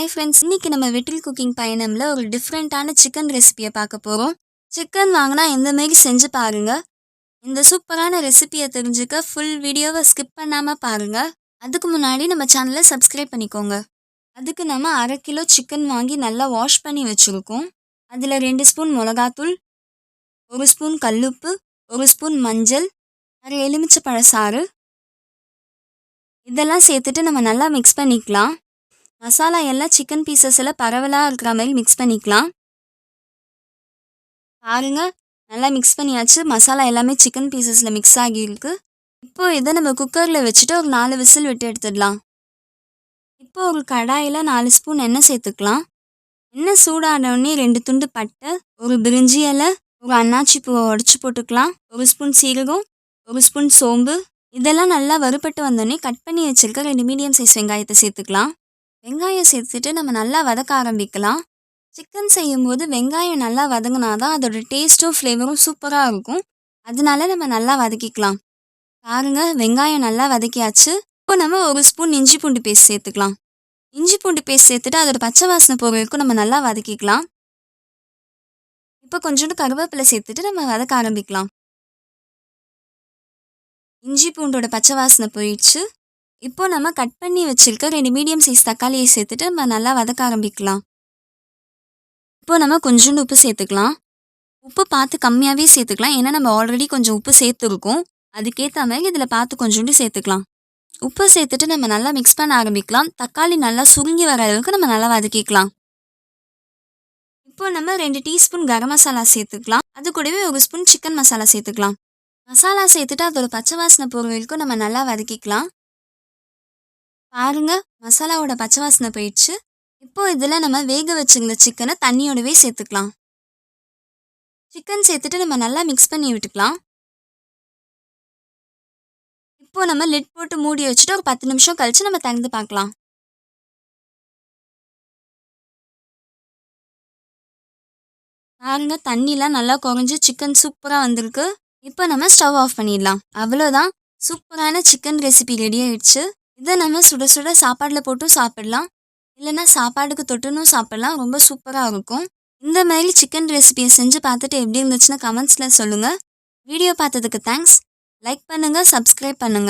Hi friends, இன்னைக்கு நம்ம வெற்றில் cooking பயணம்ல ஒரு டிஃப்ரெண்ட்டான சிக்கன் ரெசிபியை பார்க்க போகிறோம். சிக்கன் வாங்கினா எந்த மாரி செஞ்சு பாருங்க. இந்த சூப்பரான ரெசிபியை தெரிஞ்சுக்க ஃபுல் வீடியோவை ஸ்கிப் பண்ணாமல் பாருங்க. அதுக்கு முன்னாடி நம்ம சேனலை சப்ஸ்கிரைப் பண்ணிக்கோங்க. அதுக்கு நம்ம 1/2 கிலோ சிக்கன் வாங்கி நல்லா வாஷ் பண்ணி வச்சுருக்கோம். அதில் 2 ஸ்பூன் மிளகாத்தூள், 1 ஸ்பூன் கல்லுப்பு, 1 ஸ்பூன் மஞ்சள், அரை எலுமிச்சை சாறு இதெல்லாம் சேர்த்துட்டு நம்ம நல்லா மிக்ஸ் பண்ணிக்கலாம். மசாலா எல்லாம் சிக்கன் பீசஸ் எல்லாம் பரவலாக இருக்கிற மாதிரி மிக்ஸ் பண்ணிக்கலாம். பாருங்க, நல்லா மிக்ஸ் பண்ணியாச்சு. மசாலா எல்லாமே சிக்கன் பீசஸில் மிக்ஸ் ஆகியிருக்கு. இப்போது இதை நம்ம குக்கரில் வச்சுட்டு ஒரு 4 விசில் விட்டு எடுத்துடலாம். இப்போ ஒரு கடாயில் 4 ஸ்பூன் எண்ணெய் சேர்த்துக்கலாம். எண்ணெய் சூடானோடனே 2 துண்டு பட்டை, ஒரு பிரிஞ்சி இலை, ஒரு அன்னாச்சி பூவை உடச்சி போட்டுக்கலாம். 1 ஸ்பூன் சீரகம், 1 ஸ்பூன் சோம்பு இதெல்லாம் நல்லா வறுபட்டு வந்தோடனே கட் பண்ணி வச்சுருக்க 2 மீடியம் சைஸ் வெங்காயத்தை சேர்த்துக்கலாம். வெங்காயம் சேர்த்துட்டு நம்ம நல்லா வதக்க ஆரம்பிக்கலாம். சிக்கன் செய்யும்போது வெங்காயம் நல்லா வதங்கினா தான் அதோட டேஸ்ட்டும் ஃப்ளேவரும் சூப்பராக இருக்கும். அதனால நம்ம நல்லா வதக்கிக்கலாம். பாருங்க, வெங்காயம் நல்லா வதக்கியாச்சு. இப்போ நம்ம 1 ஸ்பூன் இஞ்சி பூண்டு பேஸ்ட் சேர்த்துக்கலாம். இஞ்சி பூண்டு பேஸ்ட் சேர்த்துட்டு அதோட பச்சை வாசனை போகிற வரைக்கும் நம்ம நல்லா வதக்கிக்கலாம். இப்போ கொஞ்சோண்டு கருவேப்பிலை சேர்த்துட்டு நம்ம வதக்க ஆரம்பிக்கலாம். இஞ்சி பூண்டோட பச்சை வாசனை போயிடுச்சு. இப்போ நம்ம கட் பண்ணி வச்சிருக்க 2 மீடியம் சைஸ் தக்காளியை சேர்த்துட்டு நம்ம நல்லா வதக்க ஆரம்பிக்கலாம். இப்போ நம்ம கொஞ்சோண்டு உப்பு சேர்த்துக்கலாம். உப்பு பார்த்து கம்மியாகவே சேர்த்துக்கலாம். ஏன்னா நம்ம ஆல்ரெடி கொஞ்சம் உப்பு சேர்த்துருக்கோம். அதுக்கேற்ற மாதிரி இதில் பார்த்து கொஞ்சோண்டு சேர்த்துக்கலாம். உப்பு சேர்த்துட்டு நம்ம நல்லா மிக்ஸ் பண்ண ஆரம்பிக்கலாம். தக்காளி நல்லா சுருங்கி வர அளவுக்கு நம்ம நல்லா வதக்கிக்கலாம். இப்போ நம்ம 2 டீஸ்பூன் கரம் மசாலா சேர்த்துக்கலாம். அது கூடவே 1 ஸ்பூன் சிக்கன் மசாலா சேர்த்துக்கலாம். மசாலா சேர்த்துட்டு அதோட பச்சை வாசனை போகிற வரைக்கும் நம்ம நல்லா வதக்கிக்கலாம். பாருங்க, மசாலாவோட பச்சை வாசனை போயிடுச்சு. இப்போ இதில் நம்ம வேக வச்சுருந்த சிக்கனை தண்ணியோடவே சேர்த்துக்கலாம். சிக்கன் சேர்த்துட்டு நம்ம நல்லா மிக்ஸ் பண்ணி விட்டுக்கலாம். இப்போ நம்ம லிட் போட்டு மூடி வச்சுட்டு ஒரு 10 நிமிஷம் கழிச்சு நம்ம திறந்து பார்க்கலாம். பாருங்க, தண்ணிலாம் நல்லா குறைஞ்சி சிக்கன் சூப்பராக வந்திருக்கு. இப்போ நம்ம ஸ்டவ் ஆஃப் பண்ணிடலாம். அவ்வளோதான், சூப்பரான சிக்கன் ரெசிபி ரெடி ஆயிடுச்சு. இதை நம்ம சுட சுட சாப்பாடில் போட்டும் சாப்பிடலாம், இல்லைன்னா சாப்பாடுக்கு தொட்டுனும் சாப்பிடலாம். ரொம்ப சூப்பராக இருக்கும். இந்த மாதிரி சிக்கன் ரெசிபியை செஞ்சு பார்த்துட்டு எப்படி இருந்துச்சுன்னு கமெண்ட்ஸில் சொல்லுங்கள். வீடியோ பார்த்ததுக்கு தேங்க்ஸ். லைக் பண்ணுங்கள், சப்ஸ்கிரைப் பண்ணுங்கள்.